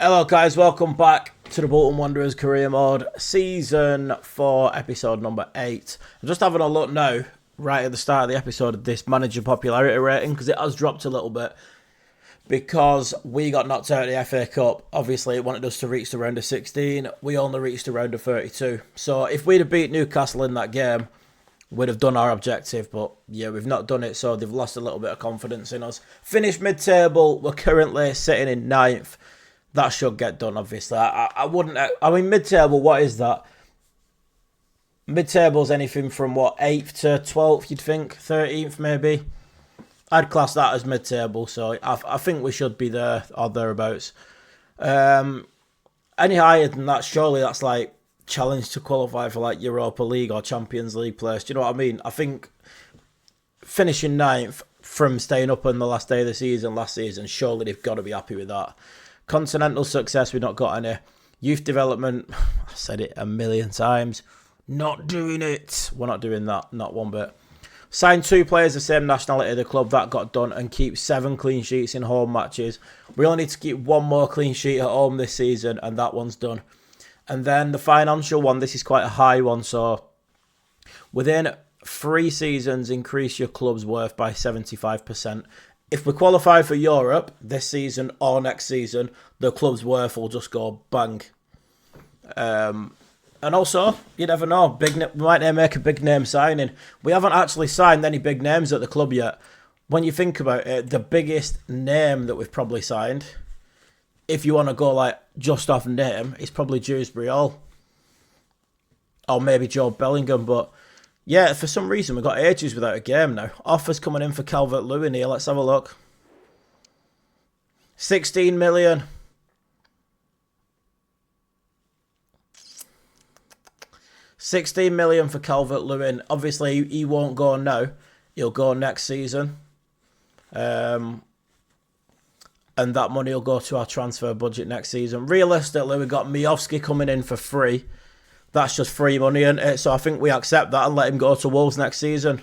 Hello guys, welcome back to the Bolton Wanderers career mode, season 4, episode number 8. I'm just having a look now, right at the start of the episode, of this manager popularity rating, because it has dropped a little bit, because we got knocked out of the FA Cup. Obviously it wanted us to reach the round of 16, we only reached the round of 32. So if we'd have beat Newcastle in that game, we'd have done our objective, but yeah, we've not done it, so they've lost a little bit of confidence in us. Finished mid-table, we're currently sitting in 9th. That should get done, obviously. I wouldn't... I mean, mid-table, what is that? Mid-table's anything from, 8th to 12th, you'd think? 13th, maybe? I'd class that as mid-table, so I think we should be there or thereabouts. Any higher than that, surely that's like challenge to qualify for like Europa League or Champions League place. Do you know what I mean? I think finishing 9th from staying up on the last day of the season, last season, surely they've got to be happy with that. Continental success, we've not got any. Youth development, I said it a million times. Not doing it. We're not doing that, not one bit. Signed 2 players the same nationality of the club, that got done, and keep 7 clean sheets in home matches. We only need to keep 1 more clean sheet at home this season, and that one's done. And then the financial one, this is quite a high one, so within 3 seasons, increase your club's worth by 75%. If we qualify for Europe this season or next season, the club's worth will just go bang. And also, you never know, we might make a big name signing. We haven't actually signed any big names at the club yet. When you think about it, the biggest name that we've probably signed, if you want to go like just off name, is probably Dewsbury-Hall. Or maybe Joe Bellingham, but yeah, for some reason we've got ages without a game now. Offers coming in for Calvert-Lewin here. Let's have a look. 16 million. 16 million for Calvert-Lewin. Obviously, he won't go now. He'll go next season. And that money will go to our transfer budget next season. Realistically, we've got Miovski coming in for free. That's just free money, isn't it? So I think we accept that and let him go to Wolves next season.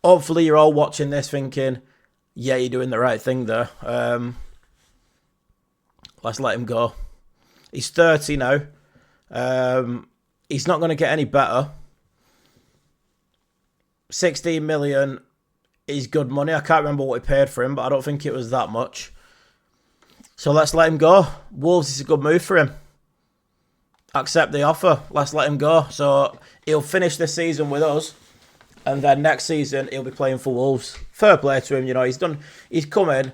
Hopefully you're all watching this thinking, yeah, you're doing the right thing there. Let's let him go. He's 30 now. He's not going to get any better. 16 million is good money. I can't remember what we paid for him, but I don't think it was that much. So let's let him go. Wolves is a good move for him. Accept the offer. Let's let him go. So he'll finish this season with us, and then next season he'll be playing for Wolves. Fair play to him, you know. He's come in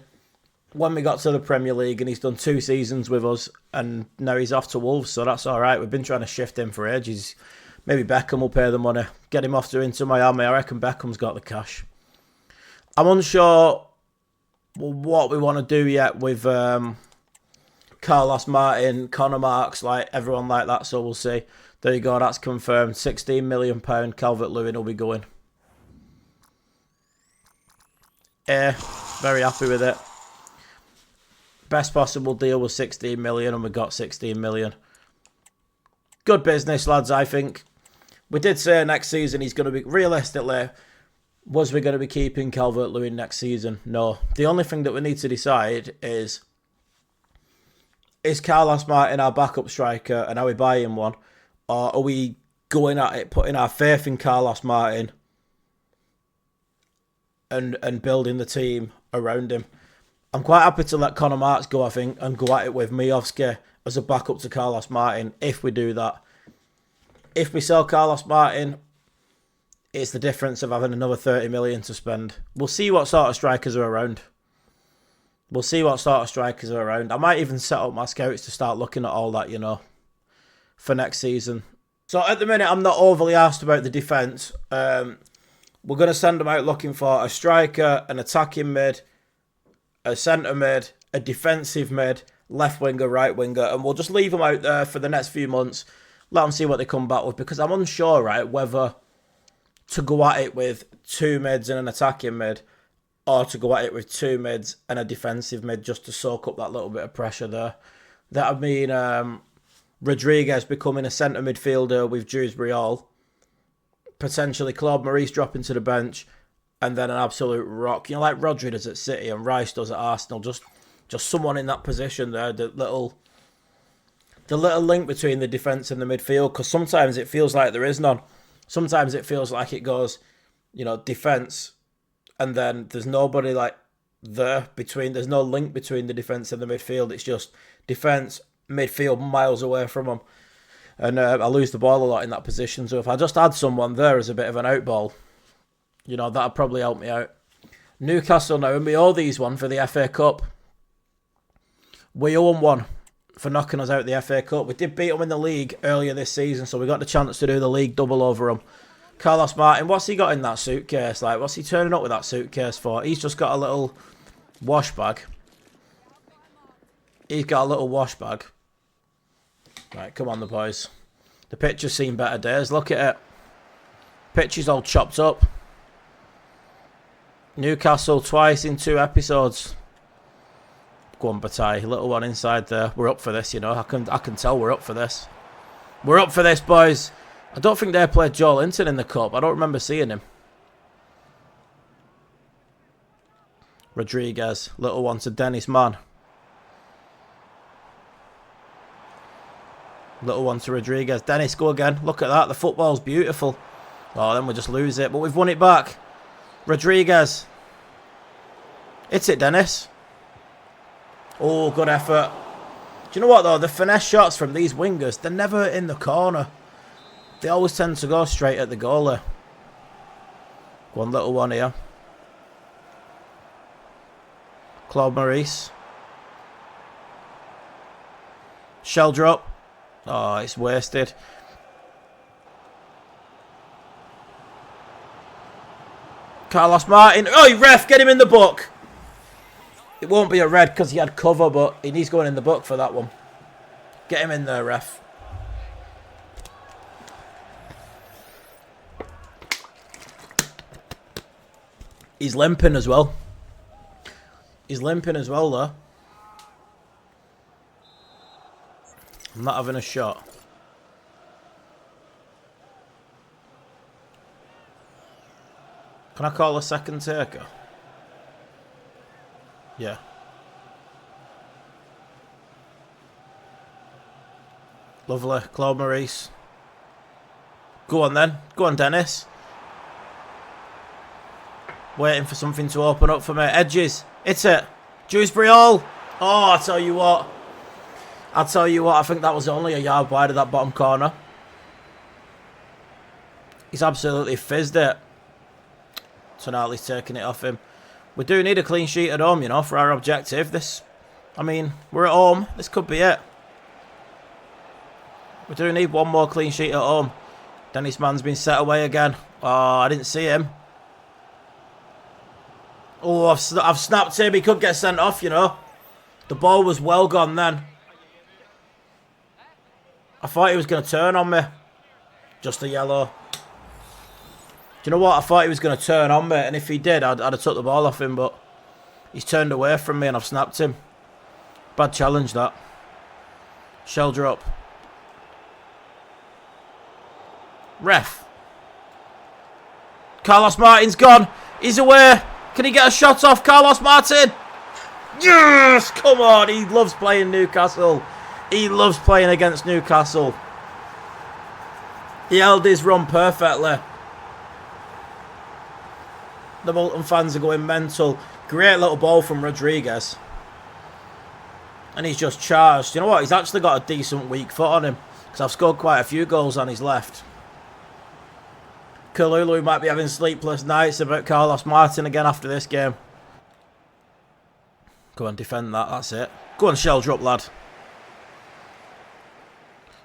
when we got to the Premier League, and he's done 2 seasons with us, and now he's off to Wolves. So that's all right. We've been trying to shift him for ages. Maybe Beckham will pay the money, get him off to Inter Miami. I reckon Beckham's got the cash. I'm unsure what we want to do yet with Carlos Martin, Connor Marks, like everyone like that, so we'll see. There you go, that's confirmed. £16 million Calvert-Lewin will be going. Very happy with it. Best possible deal was 16 million, and we got 16 million. Good business, lads, I think. We did say next season he's going to be... Realistically, was we going to be keeping Calvert-Lewin next season? No. The only thing that we need to decide is Carlos Martin our backup striker and are we buying one? Or are we going at it, putting our faith in Carlos Martin and building the team around him? I'm quite happy to let Connor Marks go, I think, and go at it with Miovski as a backup to Carlos Martin, if we do that. If we sell Carlos Martin, it's the difference of having another 30 million to spend. We'll see what sort of strikers are around. I might even set up my scouts to start looking at all that, you know, for next season. So at the minute, I'm not overly asked about the defence. We're going to send them out looking for a striker, an attacking mid, a centre mid, a defensive mid, left winger, right winger, and we'll just leave them out there for the next few months. Let them see what they come back with, because I'm unsure, right, whether to go at it with 2 mids and an attacking mid, or to go at it with 2 mids and a defensive mid just to soak up that little bit of pressure there. That would mean Rodriguez becoming a centre midfielder with Dewsbury-Hall, potentially Claude Maurice dropping to the bench, and then an absolute rock. You know, like Rodri does at City and Rice does at Arsenal. Just Just someone in that position there, the little link between the defence and the midfield, because sometimes it feels like there is none. Sometimes it feels like it goes, defence, and then there's nobody like there between. There's no link between the defence and the midfield. It's just defence, midfield, miles away from them. And I lose the ball a lot in that position. So if I just had someone there as a bit of an out ball, that'd probably help me out. Newcastle now, and we owe these one for the FA Cup. We owe them one for knocking us out the FA Cup. We did beat them in the league earlier this season, so we got the chance to do the league double over them. Carlos Martin, what's he got in that suitcase? Like, what's he turning up with that suitcase for? He's just got a little wash bag. He's got a little wash bag. Right, come on, the boys. The pitch has seen better days. Look at it. Pitch is all chopped up. Newcastle twice in 2 episodes. Go on, Bataille. Little one inside there. We're up for this, I can tell we're up for this. We're up for this, boys. I don't think they played Joel Linton in the Cup. I don't remember seeing him. Rodriguez. Little one to Dennis Mann. Little one to Rodriguez. Dennis, go again. Look at that. The football's beautiful. Oh, then we'll just lose it. But we've won it back. Rodriguez. It's it, Dennis. Oh, good effort. Do you know what, though? The finesse shots from these wingers, they're never in the corner. They always tend to go straight at the goalie. One little one here. Claude Maurice. Shell drop. Oh, it's wasted. Carlos Martin. Oh, ref, get him in the book. It won't be a red because he had cover, but he's going in the book for that one. Get him in there, ref. He's limping as well. He's limping as well, though. I'm not having a shot. Can I call a second taker? Yeah. Lovely. Claude Maurice. Go on then. Go on, Dennis. Waiting for something to open up for me. Edges. It's it. Dewsbury Hall. Oh, I tell you what. I think that was only a yard wide of that bottom corner. He's absolutely fizzed it. Tonali's taking it off him. We do need a clean sheet at home, for our objective. We're at home. This could be it. We do need one more clean sheet at home. Dennis Mann's been set away again. Oh, I didn't see him. Oh, I've snapped him. He could get sent off, The ball was well gone then. I thought he was going to turn on me. Just a yellow. Do you know what? I thought he was going to turn on me, and if he did, I'd have took the ball off him, but he's turned away from me and I've snapped him. Bad challenge, that. Shell drop. Ref. Carlos Martin's gone. He's away. Can he get a shot off Carlos Martin? Yes! Come on. He loves playing Newcastle. He loves playing against Newcastle. He held his run perfectly. The Bolton fans are going mental. Great little ball from Rodriguez. And he's just charged. You know what? He's actually got a decent weak foot on him. Because I've scored quite a few goals on his left. Kalulu might be having sleepless nights about Carlos Martin again after this game. Go on, defend that. That's it. Go on, shell drop, lad.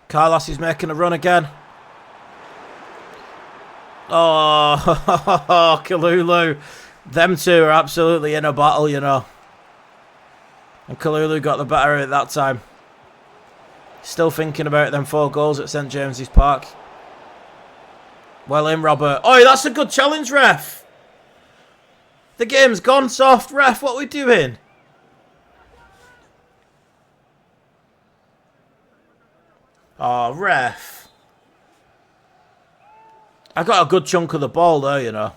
Carlos is making a run again. Oh, Kalulu. Them two are absolutely in a battle, And Kalulu got the better of it that time. Still thinking about them 4 goals at St James's Park. Well in, Robert. Oh, that's a good challenge, ref. The game's gone soft, ref. What are we doing? Oh, ref. I got a good chunk of the ball there,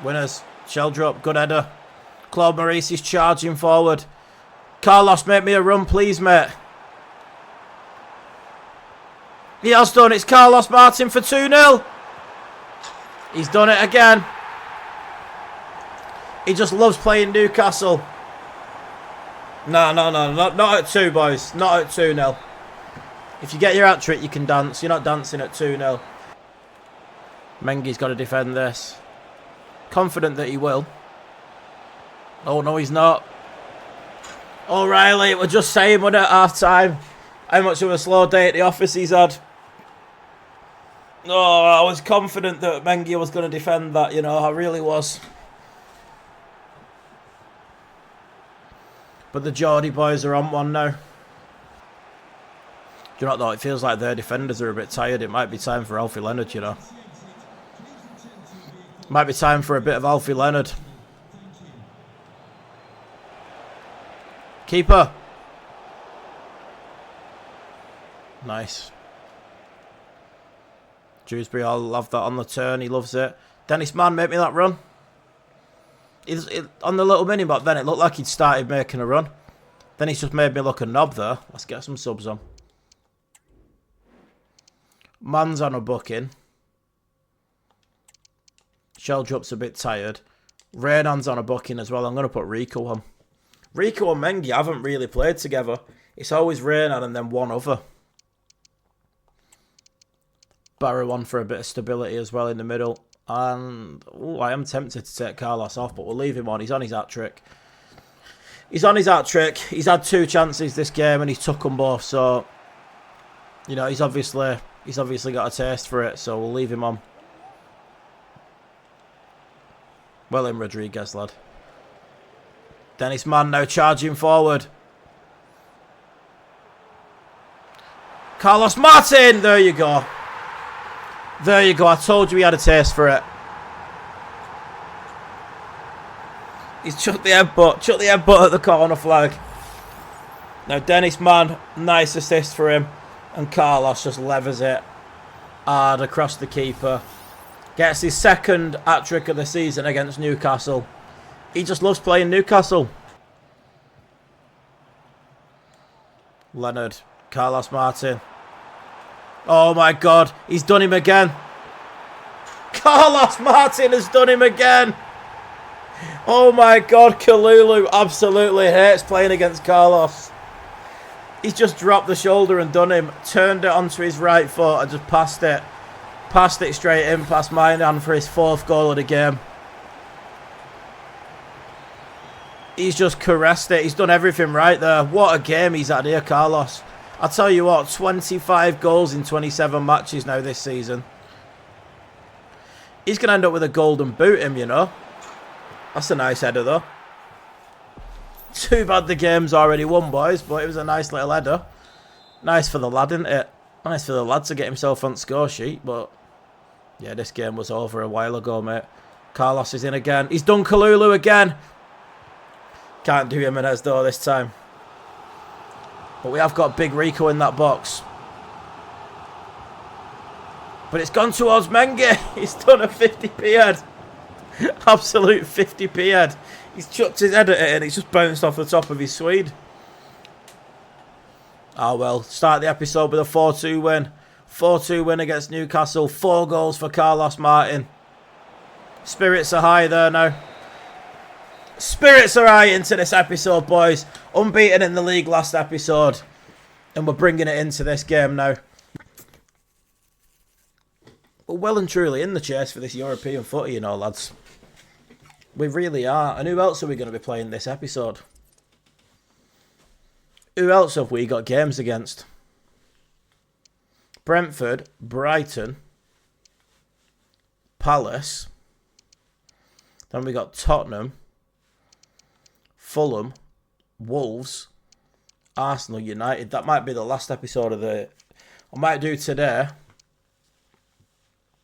Winners. Sheldrop, good header. Claude Maurice is charging forward. Carlos, make me a run, please, mate. He has done. It's Carlos Martin for 2-0. He's done it again. He just loves playing Newcastle. No, not at 2, boys. Not at 2-0. If you get your hat-trick, you can dance. You're not dancing at 2-0. Mengi's got to defend this. Confident that he will. Oh, no, he's not. O'Reilly, we're just saying, we're at half-time. How much of a slow day at the office he's had. Oh, I was confident that Mengi was going to defend that, you know. I really was. But the Geordie boys are on one now. Do you know what, though? It feels like their defenders are a bit tired. It might be time for Alfie Leonard, you know. Might be time for a bit of Alfie Leonard. Keeper. Nice. Dewsbury, I'll love that on the turn. He loves it. Dennis Mann, make me that run. On the little mini-map then, it looked like he'd started making a run. Then he's just made me look a knob there. Let's get some subs on. Mann's on a booking. Sheldrop's a bit tired. Reynan's on a booking as well. I'm going to put Rico on. Rico and Mengi haven't really played together. It's always Reynan and then one other. Barrow on for a bit of stability as well in the middle. And I am tempted to take Carlos off, but we'll leave him on. He's on his hat-trick. He's on his hat-trick. He's had 2 chances this game and he took them both. So, you know, he's obviously got a taste for it. So we'll leave him on. Well in, Rodriguez, lad. Dennis Mann now charging forward. Carlos Martin! There you go. There you go. I told you he had a taste for it. He's chucked the headbutt. Chucked the headbutt at the corner flag. Now Dennis Mann, nice assist for him. And Carlos just levers it hard across the keeper. Gets his 2nd hat-trick of the season against Newcastle. He just loves playing Newcastle. Leonard. Carlos Martin. Oh my God. He's done him again. Carlos Martin has done him again. Oh my God. Kalulu absolutely hates playing against Carlos. He's just dropped the shoulder and done him. Turned it onto his right foot and just passed it. Passed it straight in past Mainan for his 4th goal of the game. He's just caressed it. He's done everything right there. What a game he's had here, Carlos. I'll tell you what, 25 goals in 27 matches now this season. He's going to end up with a golden boot, him, you know. That's a nice header, though. Too bad the game's already won, boys, but it was a nice little header. Nice for the lad, isn't it? Nice for the lad to get himself on the score sheet, but... yeah, this game was over a while ago, mate. Carlos is in again. He's done Kalulu again. Can't do Jimenez, though, this time. But we have got Big Rico in that box. But it's gone towards Mengi. He's done a 50p head. Absolute 50p head. He's chucked his head at it and it's just bounced off the top of his Swede. Oh well, start the episode with a 4-2 win. 4-2 win against Newcastle. 4 goals for Carlos Martin. Spirits are high there now. Spirits are high into this episode, boys. Unbeaten in the league last episode. And we're bringing it into this game now. We're well and truly in the chase for this European footy, you know, lads. We really are. And who else are we going to be playing this episode? Who else have we got games against? Brentford, Brighton, Palace. Then we got Tottenham, Fulham, Wolves, Arsenal, United. That might be the last episode of the... I might do today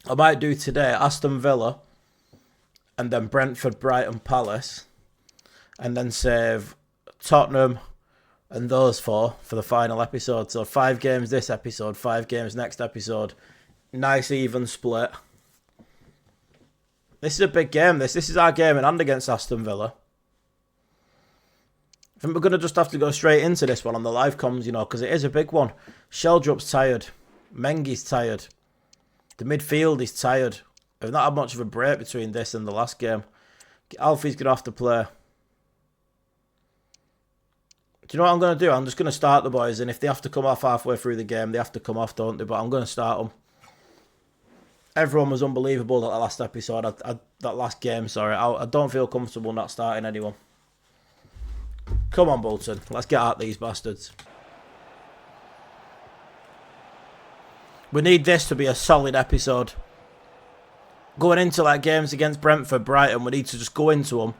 Aston Villa, and then Brentford, Brighton, Palace, and then save Tottenham and those 4 for the final episode. So 5 games this episode, 5 games next episode. Nice even split. This is a big game, this. This is our game in hand against Aston Villa. I think we're going to just have to go straight into this one on the live comms, you know, because it is a big one. Sheldrop's tired. Mengi's tired. The midfield is tired. We've not had much of a break between this and the last game. Alfie's going to have to play. Do you know what I'm going to do? I'm just going to start the boys, and if they have to come off halfway through the game, they have to come off, don't they? But I'm going to start them. Everyone was unbelievable that last episode. That last game, sorry. I don't feel comfortable not starting anyone. Come on, Bolton. Let's get at these bastards. We need this to be a solid episode. Going into like games against Brentford, Brighton, we need to just go into them,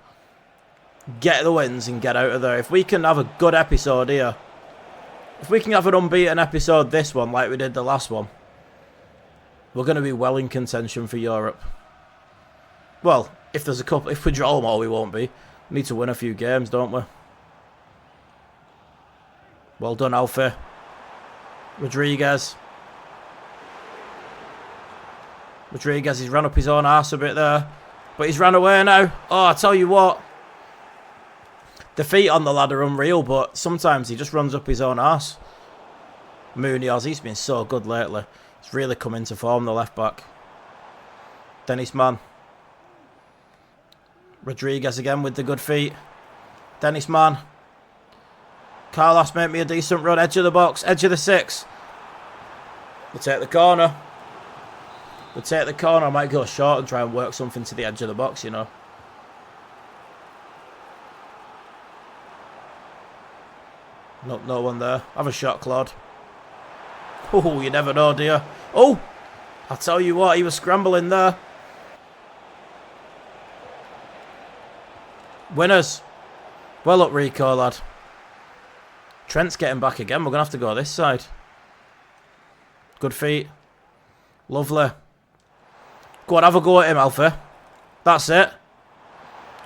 get the wins and get out of there. If we can have a good episode here, if we can have an unbeaten episode this one like we did the last one, we're going to be well in contention for Europe. Well, if there's a couple, if we draw them all, we won't be. We need to win a few games, don't we? Well done, Alfie. Rodriguez. Rodriguez, he's run up his own arse a bit there. But he's ran away now. Oh, I tell you what. The feet on the lad are unreal, but sometimes he just runs up his own arse. Munoz, he's been so good lately. He's really come into form, the left back. Dennis Mann. Rodriguez again with the good feet. Dennis Mann. Carlos, make me a decent run. Edge of the box. Edge of the 6. We'll take the corner. We'll take the corner. I might go short and try and work something to the edge of the box, you know. No one there. Have a shot, Claude. Oh, you never know, do you? Oh! I tell you what, he was scrambling there. Winners. Well up, Rico, lad. Trent's getting back again. We're going to have to go this side. Good feet. Lovely. Go on, have a go at him, Alfie. That's it.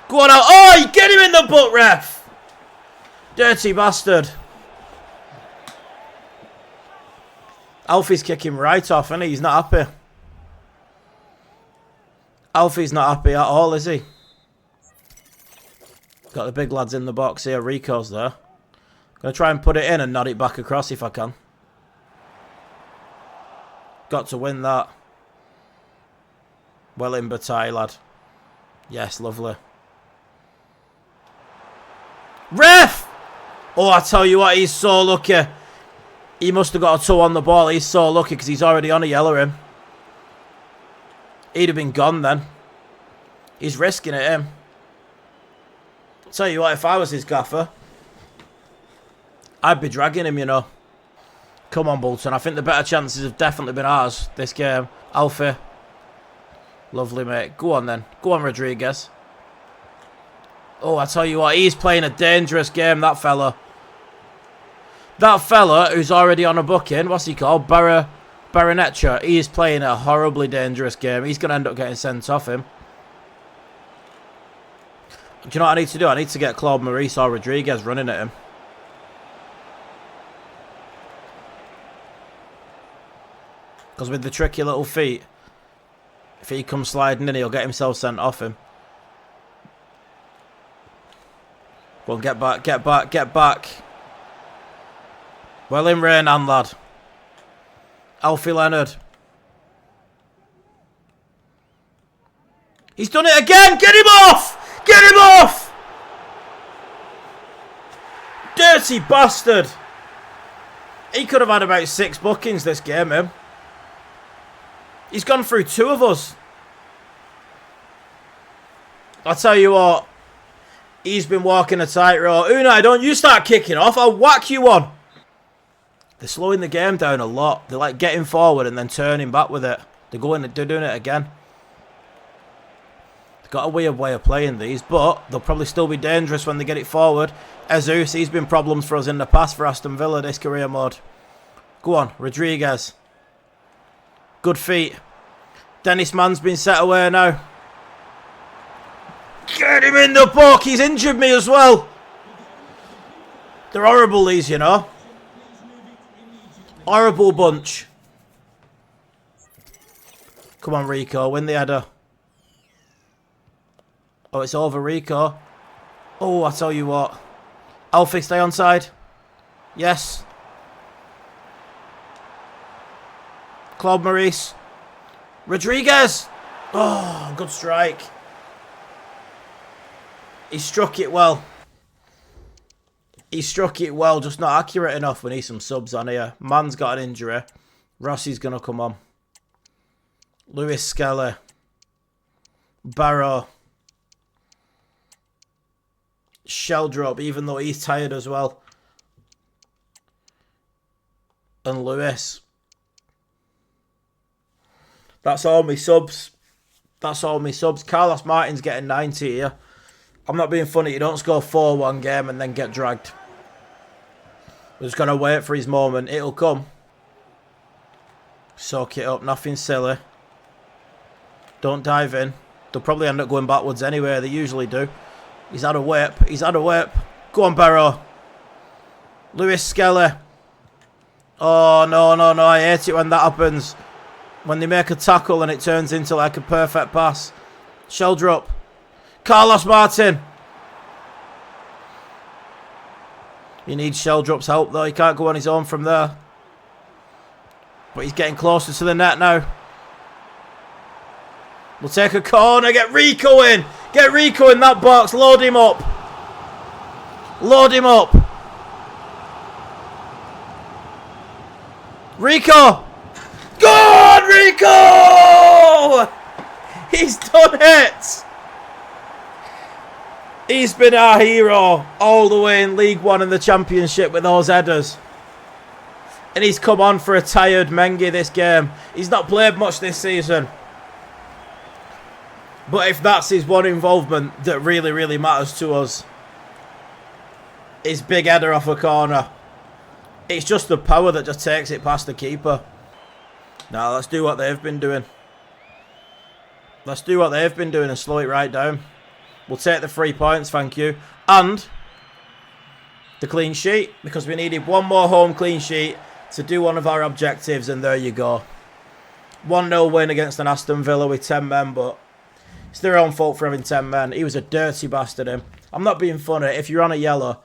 Go on out. Oh, you get him in the butt, ref. Dirty bastard. Alfie's kicking right off, isn't he? He's not happy. Alfie's not happy at all, is he? Got the big lads in the box here. Rico's there. Going to try and put it in and nod it back across if I can. Got to win that. Well in Bataille, lad. Yes, lovely. Ref! Oh, I tell you what, he's so lucky. He must have got a toe on the ball. He's so lucky because he's already on a yellow him. He'd have been gone then. He's risking it, him. Tell you what, if I was his gaffer, I'd be dragging him, you know. Come on, Bolton. I think the better chances have definitely been ours this game. Alfie. Lovely, mate. Go on, then. Go on, Rodriguez. Oh, I tell you what. He's playing a dangerous game, that fella. That fella who's already on a booking. What's he called? Baronetcha. He is playing a horribly dangerous game. He's going to end up getting sent off him. Do you know what I need to do? I need to get Claude Maurice or Rodriguez running at him. Because with the tricky little feet, if he comes sliding in, he'll get himself sent off him. Go on, get back, get back, get back. Well in Renan, lad. Alfie Leonard. He's done it again! Get him off! Get him off! Dirty bastard! He could have had about 6 bookings this game, him. He's gone through 2 of us. I'll tell you what. He's been walking a tightrope. Unai, don't you start kicking off. I'll whack you on. They're slowing the game down a lot. They're like getting forward and then turning back with it. They're doing it again. They've got a weird way of playing these, but they'll probably still be dangerous when they get it forward. Jesus, he's been problems for us in the past for Aston Villa, this career mode. Go on, Rodriguez. Good feet. Dennis Mann's been set away now. Get him in the book. He's injured me as well. They're horrible, these, you know. Horrible bunch. Come on, Rico. Win the header. Oh, it's over, Rico. Oh, I tell you what. Alfie, stay on side. Yes. Claude Maurice. Rodriguez. Oh, good strike. He struck it well. He struck it well, just not accurate enough. We need some subs on here. Man's got an injury. Rossi's going to come on. Lewis Skelly. Barrow. Sheldrop, even though he's tired as well. And Lewis. That's all my subs. That's all my subs. Carlos Martin's getting 90 here. I'm not being funny. You don't score 4-1 game and then get dragged. We're just going to wait for his moment. It'll come. Soak it up. Nothing silly. Don't dive in. They'll probably end up going backwards anyway. They usually do. He's had a whip. He's had a whip. Go on, Barrow. Lewis Skelly. Oh, no, no, no. I hate it when that happens. When they make a tackle and it turns into like a perfect pass. Sheldrop. Carlos Martin. He needs Sheldrop's help though. He can't go on his own from there. But he's getting closer to the net now. We'll take a corner. Get Rico in. Get Rico in that box. Load him up. Load him up. Rico. Go on, Rico! He's done it. He's been our hero all the way in League One and the Championship with those headers. And he's come on for a tired Mengi this game. He's not played much this season. But if that's his one involvement that really, really matters to us, his big header off a corner. It's just the power that just takes it past the keeper. Now, let's do what they've been doing. Let's do what they've been doing and slow it right down. We'll take the 3 points, thank you. And the clean sheet, because we needed one more home clean sheet to do one of our objectives, and there you go. 1-0 win against an Aston Villa with 10 men, but it's their own fault for having 10 men. He was a dirty bastard, him. I'm not being funny. If you're on a yellow,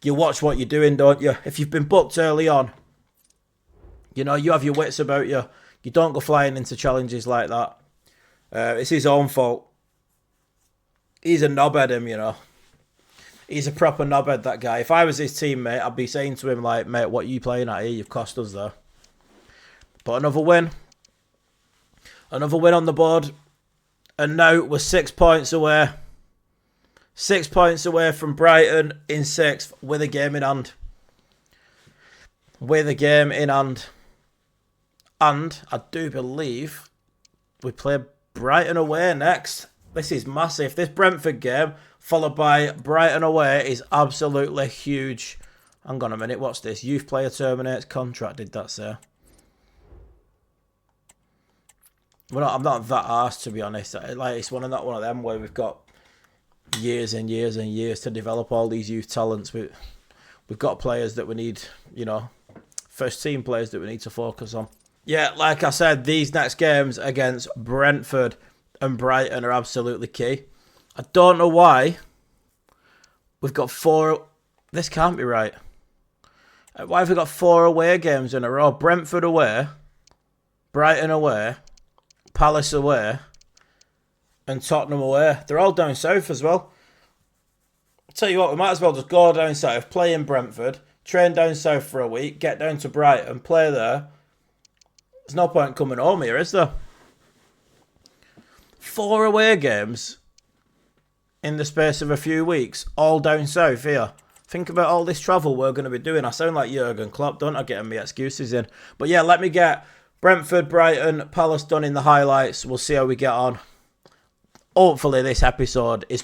you watch what you're doing, don't you? If you've been booked early on, you know, you have your wits about you. You don't go flying into challenges like that. It's his own fault. He's a knobhead, him, you know. He's a proper knobhead, that guy. If I was his teammate, I'd be saying to him, like, mate, what are you playing at here? You've cost us there. But another win. Another win on the board. And now we're 6 points away. 6 points away from Brighton in 6th with a game in hand. With a game in hand. And I do believe we play Brighton away next. This is massive. This Brentford game, followed by Brighton away, is absolutely huge. Hang on a minute. What's this? Youth player terminates contract, did that say? Well, I'm not that arsed, to be honest. Like, it's one of them where we've got years and years and years to develop all these youth talents. We've got players that we need, you know, first team players that we need to focus on. Yeah, like I said, these next games against Brentford and Brighton are absolutely key. I don't know why we've got 4... This can't be right. Why have we got 4 away games in a row? Brentford away, Brighton away, Palace away, and Tottenham away. They're all down south as well. I'll tell you what, we might as well just go down south, play in Brentford, train down south for a week, get down to Brighton, play there. There's no point coming home here, is there? 4 away games in the space of a few weeks, all down south here. Think about all this travel we're going to be doing. I sound like Jurgen Klopp, don't I, getting me excuses in. But yeah, let me get Brentford, Brighton, Palace done in the highlights. We'll see how we get on. Hopefully this episode is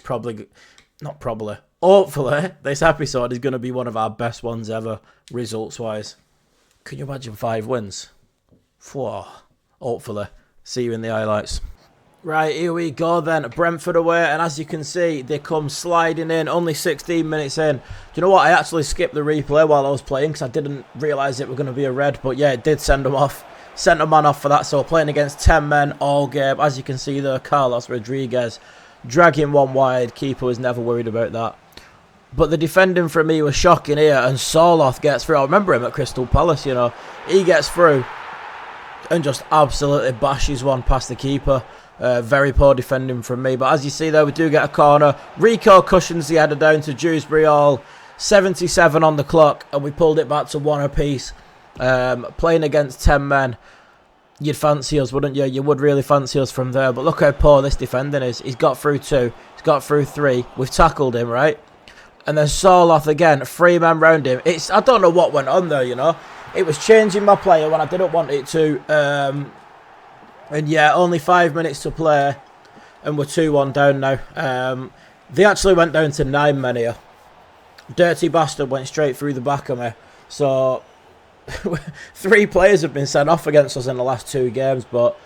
hopefully this episode is going to be one of our best ones ever, results-wise. Can you imagine 5 wins? Whoa. Hopefully. See you in the highlights. Right, here we go then. Brentford away, and as you can see, they come sliding in, only 16 minutes in. Do you know what? I actually skipped the replay while I was playing because I didn't realise it was going to be a red, but yeah, it did send them off. Sent a man off for that, so playing against 10 men all game. As you can see there, Carlos Rodriguez dragging one wide. Keeper was never worried about that. But the defending for me was shocking here, and Soloth gets through. I remember him at Crystal Palace, you know. He gets through and just absolutely bashes one past the keeper. Very poor defending from me. But as you see there, we do get a corner. Rico cushions the header down to Dewsbury Hall. 77 on the clock, and we pulled it back to 1 apiece. Playing against 10 men. You'd fancy us, wouldn't you? You would really fancy us from there. But look how poor this defending is. He's got through 2. He's got through 3. We've tackled him, right? And then Soloth again, 3 men round him. I don't know what went on there, you know. It was changing my player when I didn't want it to. And yeah, only 5 minutes to play. And we're 2-1 down now. They actually went down to 9 men here. Dirty bastard went straight through the back of me. So 3 players have been sent off against us in the last 2 games. But,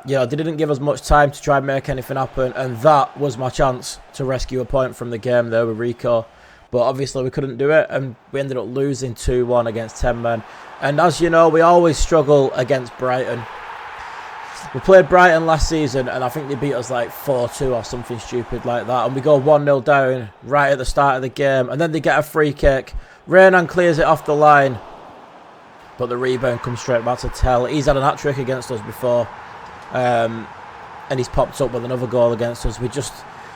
you know, they didn't give us much time to try and make anything happen. And that was my chance to rescue a point from the game there with Rico. But obviously we couldn't do it, and we ended up losing 2-1 against 10 men. And as you know, we always struggle against Brighton. We played Brighton last season, and I think they beat us like 4-2 or something stupid like that. And we go 1-0 down right at the start of the game. And then they get a free kick. Renan clears it off the line. But the rebound comes straight back to Tell. He's had an hat-trick against us before. And he's popped up with another goal against us.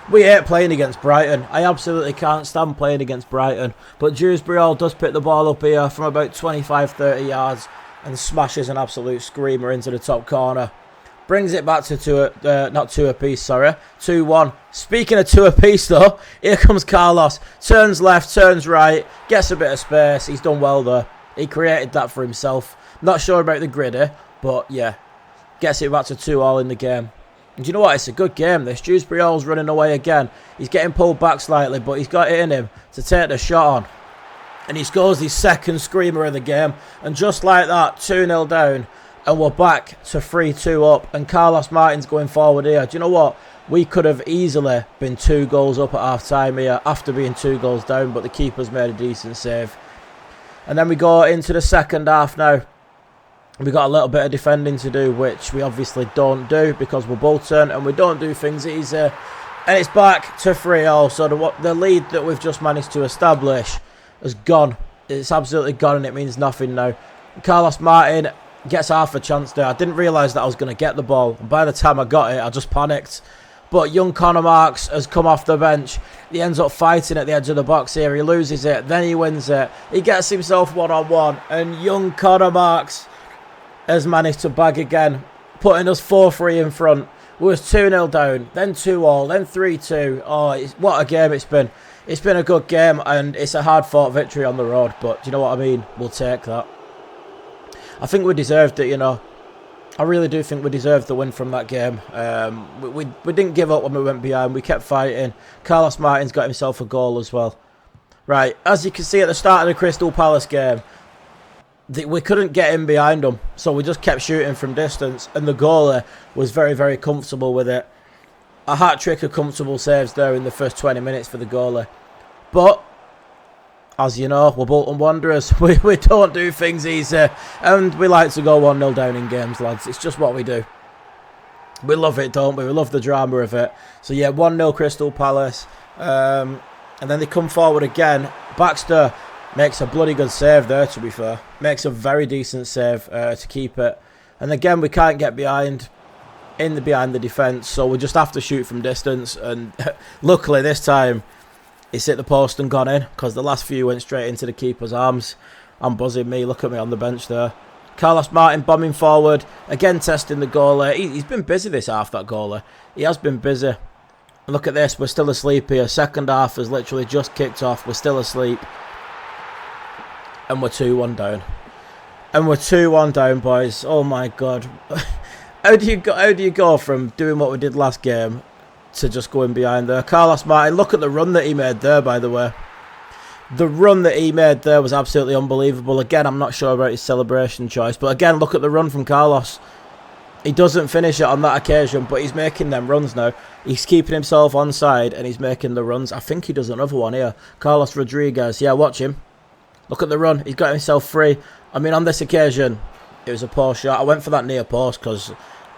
We hate playing against Brighton. I absolutely can't stand playing against Brighton. But Dewsbury Hall does pick the ball up here from about 25-30 yards and smashes an absolute screamer into the top corner. Brings it back to 2-1. Speaking of 2 apiece though, here comes Carlos. Turns left, turns right, gets a bit of space. He's done well there. He created that for himself. Not sure about the griddy, but yeah. Gets it back to 2-2 in the game. And you know what? It's a good game, this. Dewsbury Hall's running away again. He's getting pulled back slightly, but he's got it in him to take the shot on. And he scores his 2nd screamer of the game. And just like that, 2-0 down. And we're back to 3-2 up. And Carlos Martin's going forward here. Do you know what? We could have easily been 2 goals up at half-time here after being 2 goals down. But the keeper's made a decent save. And then we go into the second half now. We got a little bit of defending to do, which we obviously don't do because we're Bolton and we don't do things easy. And it's back to 3-0. So the lead that we've just managed to establish has gone. It's absolutely gone, and it means nothing now. Carlos Martin gets half a chance there. I didn't realise that I was going to get the ball. And by the time I got it, I just panicked. But young Connor Marks has come off the bench. He ends up fighting at the edge of the box here. He loses it. Then he wins it. He gets himself one-on-one. And young Connor Marks has managed to bag again, putting us 4-3 in front. We was 2-0 down, then 2-2, then 3-2. Oh, what a game it's been. It's been a good game, and it's a hard-fought victory on the road, but do you know what I mean? We'll take that. I think we deserved it, you know. I really do think we deserved the win from that game. We didn't give up when we went behind. We kept fighting. Carlos Martin's got himself a goal as well. Right, as you can see at the start of the Crystal Palace game, we couldn't get in behind them, so we just kept shooting from distance, and the goalie was very, very comfortable with it. A hat-trick of comfortable saves there in the first 20 minutes for the goalie. But, as you know, we're Bolton Wanderers. We don't do things easy, and we like to go 1-0 down in games, lads. It's just what we do. We love it, don't we? We love the drama of it. So, yeah, 1-0 Crystal Palace. And then they come forward again. Baxter makes a bloody good save there, to be fair. Makes a very decent save to keep it. And again, we can't get behind the defence, so we just have to shoot from distance. And luckily this time, it's hit the post and gone in, because the last few went straight into the keeper's arms. I'm buzzing me. Look at me on the bench there. Carlos Martin bombing forward. Again, testing the goalie. He's been busy this half, that goalie. He has been busy. And look at this. We're still asleep here. Second half has literally just kicked off. We're still asleep. And we're 2-1 down. And we're 2-1 down, boys. Oh my god. How do you go from doing what we did last game to just going behind there? Carlos Martin, look at the run that he made there, by the way. The run that he made there was absolutely unbelievable. Again, I'm not sure about his celebration choice, but again, look at the run from Carlos. He doesn't finish it on that occasion, but he's making them runs now. He's keeping himself onside and he's making the runs. I think he does another one here. Carlos Rodriguez. Yeah, watch him. Look at the run. He's got himself free. I mean, on this occasion, it was a poor shot. I went for that near post because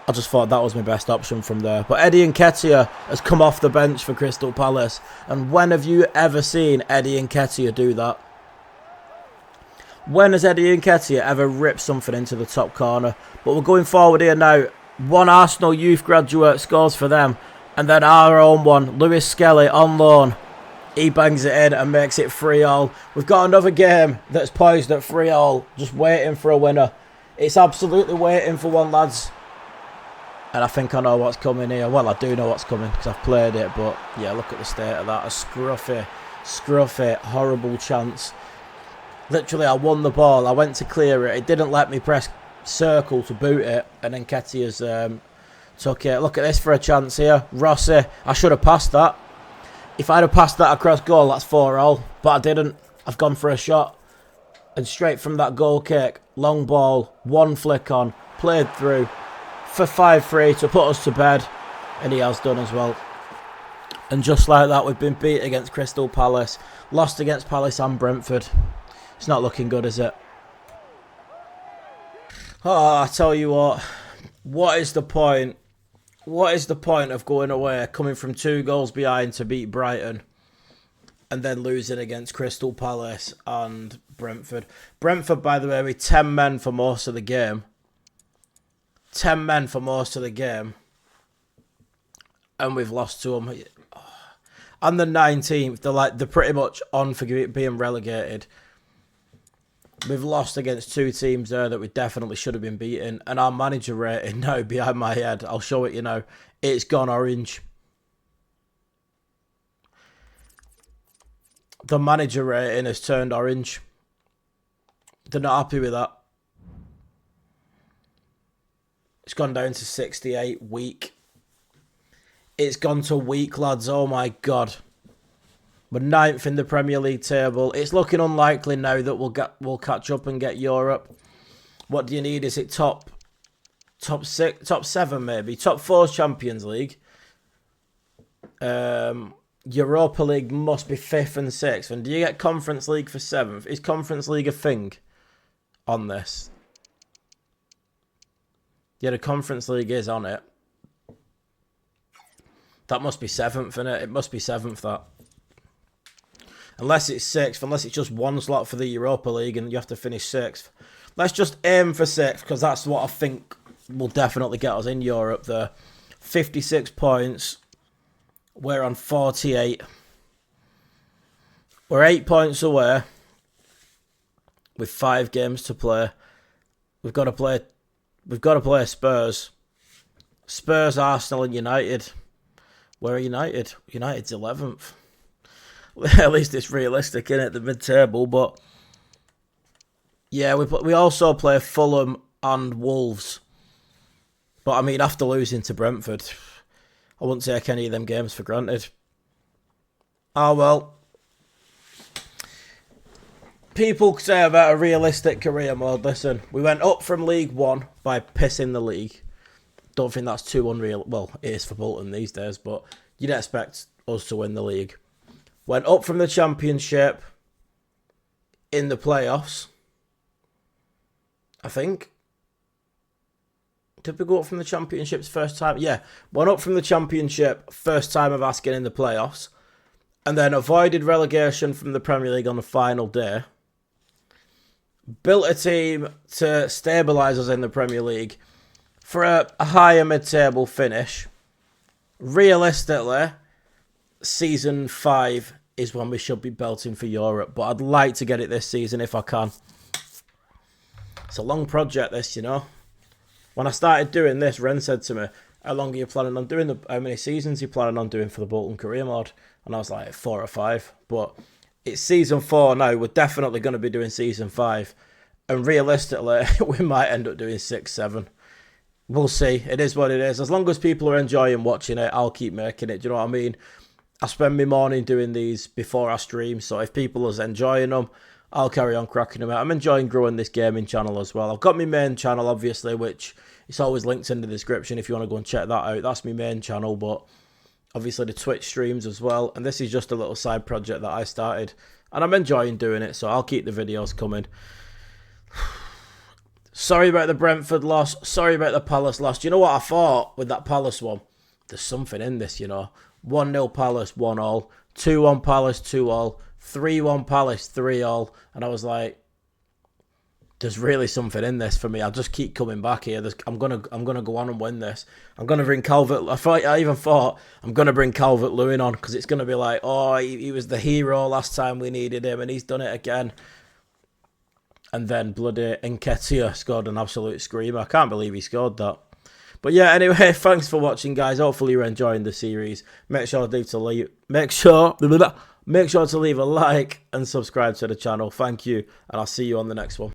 I just thought that was my best option from there. But Eddie Nketiah has come off the bench for Crystal Palace. And when have you ever seen Eddie Nketiah do that? When has Eddie Nketiah ever ripped something into the top corner? But we're going forward here now. One Arsenal youth graduate scores for them. And then our own one, Lewis Skelly, on loan. He bangs it in and makes it 3-3. We've got another game that's poised at 3-3. Just waiting for a winner. It's absolutely waiting for one, lads. And I think I know what's coming here. Well, I do know what's coming because I've played it. But yeah, look at the state of that. A scruffy, horrible chance. Literally, I won the ball. I went to clear it. It didn't let me press circle to boot it. And then Nketiah's took it. Look at this for a chance here. Rossi. I should have passed that. If I'd have passed that across goal, that's 4-4. But I didn't. I've gone for a shot. And straight from that goal kick. Long ball. One flick on. Played through. For 5-3 to put us to bed. And he has done as well. And just like that, we've been beat against Crystal Palace. Lost against Palace and Brentford. It's not looking good, is it? Oh, I tell you what is the point? What is the point of going away, coming from 2 goals behind to beat Brighton, and then losing against Crystal Palace and Brentford? Brentford, by the way, with 10 men for most of the game. 10 men for most of the game. And we've lost to them. And the 19th, they're pretty much on for being relegated. We've lost against 2 teams there that we definitely should have been beating. And our manager rating now behind my head, I'll show it you now. It's gone orange. The manager rating has turned orange. They're not happy with that. It's gone down to 68, weak. It's gone to weak, lads. Oh my God. We're 9th in the Premier League table. It's looking unlikely now that we'll catch up and get Europe. What do you need? Is it top 6, top 7 maybe? Top 4 Champions League. Europa League must be 5th and 6th. And do you get Conference League for 7th? Is Conference League a thing on this? Yeah, the Conference League is on it. That must be 7th, innit? It must be 7th, that. Unless it's 6th, unless it's just one slot for the Europa League and you have to finish 6th. Let's just aim for 6th, because that's what I think will definitely get us in Europe there. 56 points. We're on 48. We're 8 points away with 5 games to play. We've got to play Spurs. Spurs, Arsenal and United. Where are United? United's 11th. At least it's realistic, innit, the mid-table, but yeah, we also play Fulham and Wolves. But I mean, after losing to Brentford, I wouldn't take any of them games for granted. Oh well. People say about a realistic career mode. Listen, we went up from League 1 by pissing the league. Don't think that's too unreal. Well, it is for Bolton these days, but you'd expect us to win the league. Went up from the Championship in the playoffs, I think. Did we go up from the Championship's first time? Yeah, went up from the Championship first time of asking in the playoffs, and then avoided relegation from the Premier League on the final day. Built a team to stabilise us in the Premier League for a higher mid-table finish. Realistically, Season 5 is when we should be belting for Europe, but I'd like to get it this season if I can. It's a long project, this, you know. When I started doing this, Ren said to me, how long are you planning on doing? How many seasons are you planning on doing for the Bolton career mode? And I was like, 4 or 5. But it's Season 4 now. We're definitely going to be doing Season 5. And realistically, we might end up doing 6, 7. We'll see. It is what it is. As long as people are enjoying watching it, I'll keep making it. Do you know what I mean? I spend my morning doing these before I stream, so if people are enjoying them, I'll carry on cracking them out. I'm enjoying growing this gaming channel as well. I've got my main channel, obviously, which it's always linked in the description if you want to go and check that out. That's my main channel, but obviously the Twitch streams as well. And this is just a little side project that I started, and I'm enjoying doing it, so I'll keep the videos coming. Sorry about the Brentford loss. Sorry about the Palace loss. Do you know what I thought with that Palace one? There's something in this, you know. 1-0 Palace, 1-1. 2-1 Palace, 2-1. 3-1 Palace, 3-1. And I was like, there's really something in this for me. I'll just keep coming back here. I'm gonna go on and win this. I'm gonna bring I even thought I'm gonna bring Calvert-Lewin on because it's gonna be like, oh, he was the hero last time we needed him, and he's done it again. And then bloody Nketiah scored an absolute screamer. I can't believe he scored that. But yeah, anyway, thanks for watching, guys. Hopefully you're enjoying the series. Make sure to leave a like and subscribe to the channel. Thank you, and I'll see you on the next one.